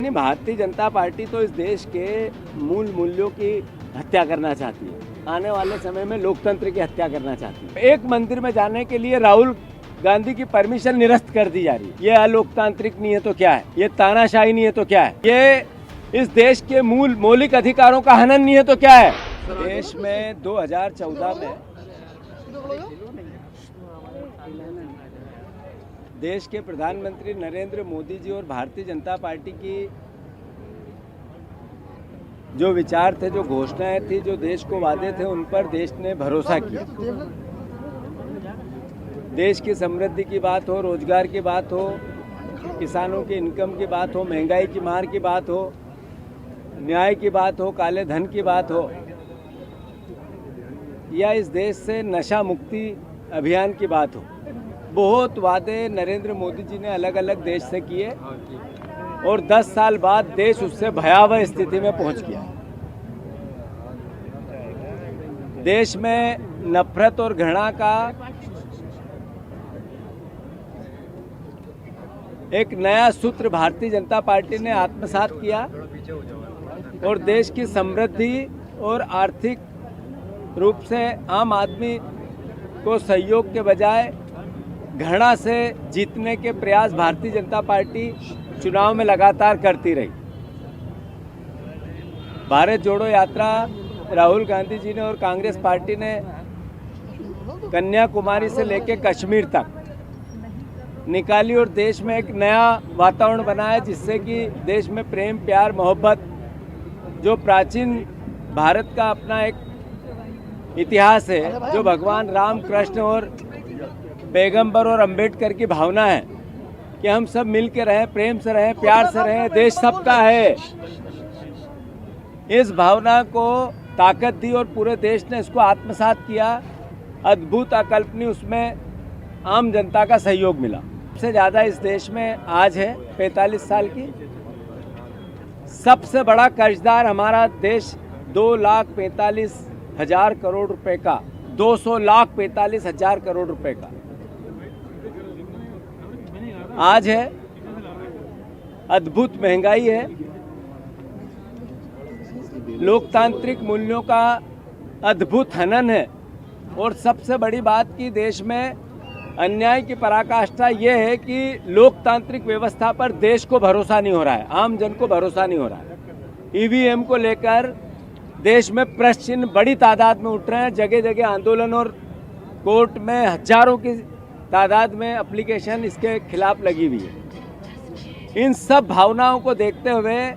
नहीं, भारतीय जनता पार्टी तो इस देश के मूल मूल्यों की हत्या करना चाहती है। आने वाले समय में लोकतंत्र की हत्या करना चाहती है। एक मंदिर में जाने के लिए राहुल गांधी की परमिशन निरस्त कर दी जा रही है। ये अलोकतांत्रिक नहीं है तो क्या है? ये तानाशाही नहीं है तो क्या है? ये इस देश के मौलिक अधिकारों का हनन नहीं है तो क्या है? देश में 2014 में देश के प्रधानमंत्री नरेंद्र मोदी जी और भारतीय जनता पार्टी की जो विचार थे, जो घोषणाएं थी, जो देश को वादे थे, उन पर देश ने भरोसा किया। देश की समृद्धि की बात हो, रोजगार की बात हो, किसानों की इनकम की बात हो, महंगाई की मार की बात हो, न्याय की बात हो, काले धन की बात हो, या इस देश से नशा मुक्ति अभियान की बात हो, बहुत वादे नरेंद्र मोदी जी ने अलग अलग देश से किए और 10 साल बाद देश उससे भयावह स्थिति में पहुंच गया। देश में नफरत और घृणा का एक नया सूत्र भारतीय जनता पार्टी ने आत्मसात किया और देश की समृद्धि और आर्थिक रूप से आम आदमी को सहयोग के बजाय घृणा से जीतने के प्रयास भारतीय जनता पार्टी चुनाव में लगातार करती रही। भारत जोड़ो यात्रा राहुल गांधी जी ने और कांग्रेस पार्टी ने कन्याकुमारी से लेकर कश्मीर तक निकाली और देश में एक नया वातावरण बनाया, जिससे कि देश में प्रेम, प्यार, मोहब्बत, जो प्राचीन भारत का अपना एक इतिहास है, जो भगवान राम, कृष्ण और पैगंबर और अंबेडकर की भावना है कि हम सब मिल के रहें, प्रेम से रहें, प्यार से रहें, देश सबका है, इस भावना को ताकत दी और पूरे देश ने इसको आत्मसात किया। अद्भुत, अकल्पनीय उसमें आम जनता का सहयोग मिला। सबसे ज़्यादा इस देश में आज है 45 साल की। सबसे बड़ा कर्जदार हमारा देश 2,45,000 करोड़ रुपए का, 2,45,000 करोड़ रुपए का आज है। अद्भुत महंगाई है, लोकतांत्रिक मूल्यों का अद्भुत हनन है और सबसे बड़ी बात कि देश में अन्याय की पराकाष्ठा ये है कि लोकतांत्रिक व्यवस्था पर देश को भरोसा नहीं हो रहा है, आम जन को भरोसा नहीं हो रहा है। ईवीएम को लेकर देश में प्रश्न चिन्ह बड़ी तादाद में उठ रहे हैं। जगह जगह आंदोलन और कोर्ट में हजारों की तादाद में एप्लीकेशन इसके खिलाफ लगी हुई है। इन सब भावनाओं को देखते हुए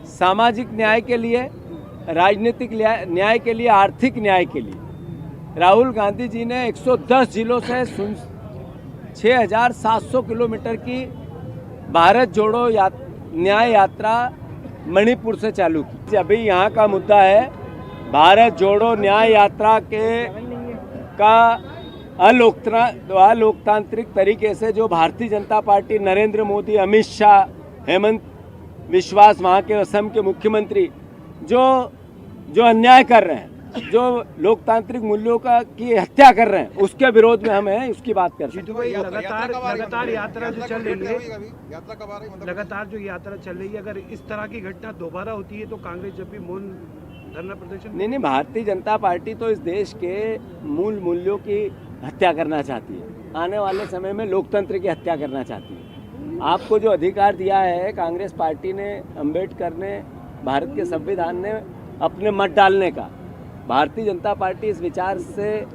सामाजिक न्याय के लिए, राजनीतिक न्याय के लिए, आर्थिक न्याय के लिए राहुल गांधी जी ने 110 जिलों से 6,700 किलोमीटर की भारत जोड़ो न्याय यात्रा मणिपुर से चालू की। अभी यहाँ का मुद्दा है भारत जोड़ो न्याय यात्रा का अलोकतांत्रिक तरीके से जो भारतीय जनता पार्टी, नरेंद्र मोदी, अमित शाह, हेमंत विश्वास, वहाँ के असम के मुख्यमंत्री जो अन्याय कर रहे हैं, जो लोकतांत्रिक मूल्यों की हत्या कर रहे हैं, उसके विरोध में हम हैं, उसकी बात कर रहे हैं। लगातार यात्रा जो चल रही है, लगातार जो यात्रा चल रही है, अगर इस तरह की घटना दोबारा होती है तो कांग्रेस जब भी मौन धरना प्रदर्शन नहीं, भारतीय जनता पार्टी तो इस देश के मूल मूल्यों की हत्या करना चाहती है। आने वाले समय में लोकतंत्र की हत्या करना चाहती है। आपको जो अधिकार दिया है कांग्रेस पार्टी ने, अम्बेडकर ने, भारत के संविधान ने अपने मत डालने का, भारतीय जनता पार्टी इस विचार से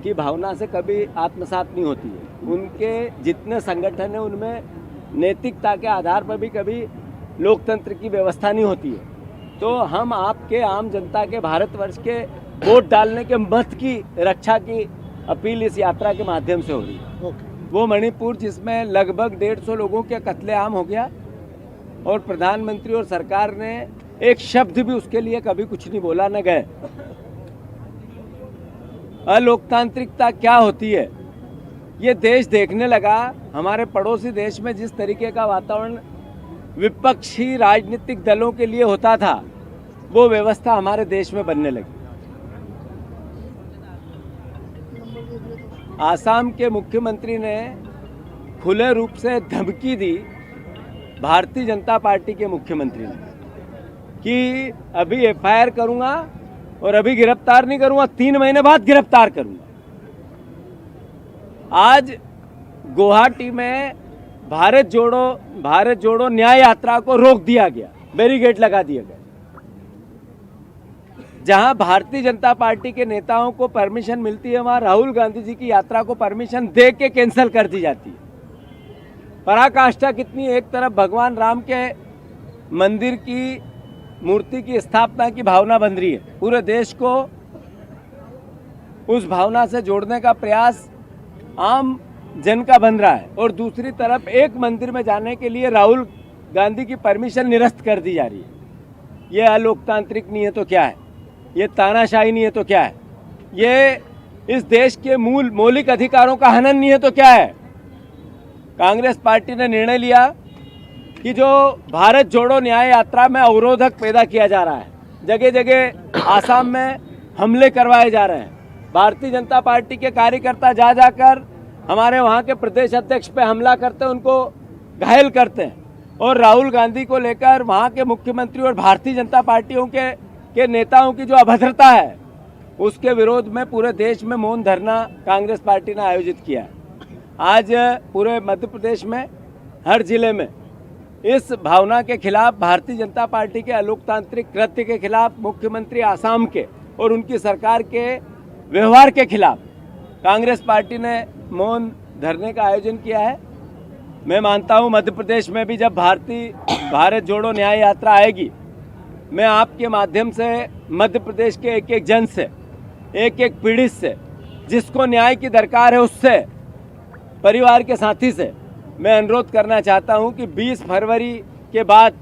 की भावना से कभी आत्मसात नहीं होती है। उनके जितने संगठन हैं उनमें नैतिकता के आधार पर भी कभी लोकतंत्र की व्यवस्था नहीं होती है। तो हम आपके आम जनता के, भारतवर्ष के वोट डालने के मत की रक्षा की अपील इस यात्रा के माध्यम से हो रही है। वो मणिपुर जिसमें लगभग 150 लोगों के कत्लेआम हो गया और प्रधानमंत्री और सरकार ने एक शब्द भी उसके लिए कभी कुछ नहीं बोला, न गए। अलोकतांत्रिकता क्या होती है ये देश देखने लगा। हमारे पड़ोसी देश में जिस तरीके का वातावरण विपक्षी राजनीतिक दलों के लिए होता था, वो व्यवस्था हमारे देश में बनने लगी। आसाम के मुख्यमंत्री ने खुले रूप से धमकी दी भारतीय जनता पार्टी के मुख्यमंत्री ने कि अभी एफआईआर करूंगा और अभी गिरफ्तार नहीं करूंगा, 3 महीने बाद गिरफ्तार करूंगा। आज गुवाहाटी में भारत जोड़ो न्याय यात्रा को रोक दिया गया, बैरिकेड लगा दिया गया। जहां भारतीय जनता पार्टी के नेताओं को परमिशन मिलती है, वहां राहुल गांधी जी की यात्रा को परमिशन दे के कैंसिल कर दी जाती है। पराकाष्ठा कितनी, एक तरफ भगवान राम के मंदिर की मूर्ति की स्थापना की भावना बन रही है, पूरे देश को उस भावना से जोड़ने का प्रयास आम जन का बन रहा है, और दूसरी तरफ एक मंदिर में जाने के लिए राहुल गांधी की परमिशन निरस्त कर दी जा रही है। ये अलोकतांत्रिक नहीं है तो क्या है, ये तानाशाही नहीं है तो क्या है, ये इस देश के मौलिक अधिकारों का हनन नहीं है तो क्या है। कांग्रेस पार्टी ने निर्णय लिया कि जो भारत जोड़ो न्याय यात्रा में अवरोधक पैदा किया जा रहा है, जगह जगह आसाम में हमले करवाए जा रहे हैं, भारतीय जनता पार्टी के कार्यकर्ता जा जाकर हमारे वहाँ के प्रदेश अध्यक्ष पे हमला करते हैं, उनको घायल करते हैं, और राहुल गांधी को लेकर वहाँ के मुख्यमंत्री और भारतीय जनता पार्टियों के नेताओं की जो अभद्रता है, उसके विरोध में पूरे देश में मौन धरना कांग्रेस पार्टी ने आयोजित किया है। आज पूरे मध्य प्रदेश में हर जिले में इस भावना के खिलाफ, भारतीय जनता पार्टी के अलोकतांत्रिक कृत्य के खिलाफ, मुख्यमंत्री आसाम के और उनकी सरकार के व्यवहार के खिलाफ कांग्रेस पार्टी ने मौन धरने का आयोजन किया है। मैं मानता हूं मध्य प्रदेश में भी जब भारत जोड़ो न्याय यात्रा आएगी, मैं आपके माध्यम से मध्य प्रदेश के एक एक जन से, एक एक पीड़ित से, जिसको न्याय की दरकार है, उससे, परिवार के साथी से मैं अनुरोध करना चाहता हूं कि 20 फरवरी के बाद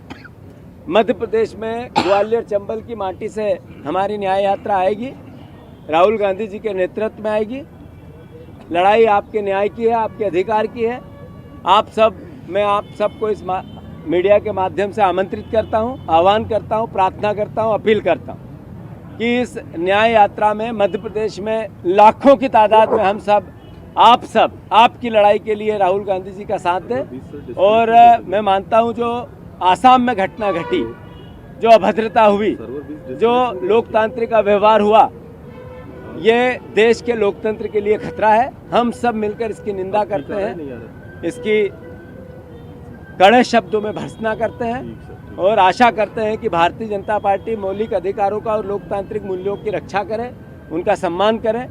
मध्य प्रदेश में ग्वालियर चंबल की माटी से हमारी न्याय यात्रा आएगी, राहुल गांधी जी के नेतृत्व में आएगी। लड़ाई आपके न्याय की है, आपके अधिकार की है। मैं आप सबको इस मीडिया के माध्यम से आमंत्रित करता हूं, आह्वान करता हूं, प्रार्थना करता हूं, अपील करता हूं कि इस न्याय यात्रा में मध्य प्रदेश में लाखों की तादाद में हम सब, आप सब आपकी लड़ाई के लिए राहुल गांधी जी का साथ दें। और मैं मानता हूं जो आसाम में घटना घटी, जो अभद्रता हुई, जो लोकतांत्रिक व्यवहार हुआ, ये देश के लोकतंत्र के लिए खतरा है। हम सब मिलकर इसकी निंदा करते हैं, इसकी कड़े शब्दों में भर्त्सना करते हैं, और आशा करते हैं कि भारतीय जनता पार्टी मौलिक अधिकारों का और लोकतांत्रिक मूल्यों की रक्षा करे, उनका सम्मान करे।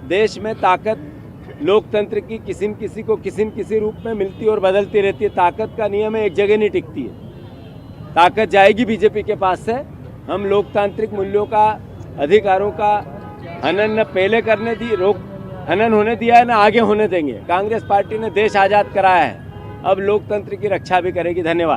देश में ताकत लोकतंत्र की किसी न किसी रूप में मिलती और बदलती रहती है। ताकत का नियम है, एक जगह नहीं टिकती है। ताकत जाएगी बीजेपी के पास से। हम लोकतांत्रिक मूल्यों का, अधिकारों का हनन न पहले हनन होने दिया है, न आगे होने देंगे। कांग्रेस पार्टी ने देश आज़ाद कराया है, अब लोकतंत्र की रक्षा भी करेगी। धन्यवाद।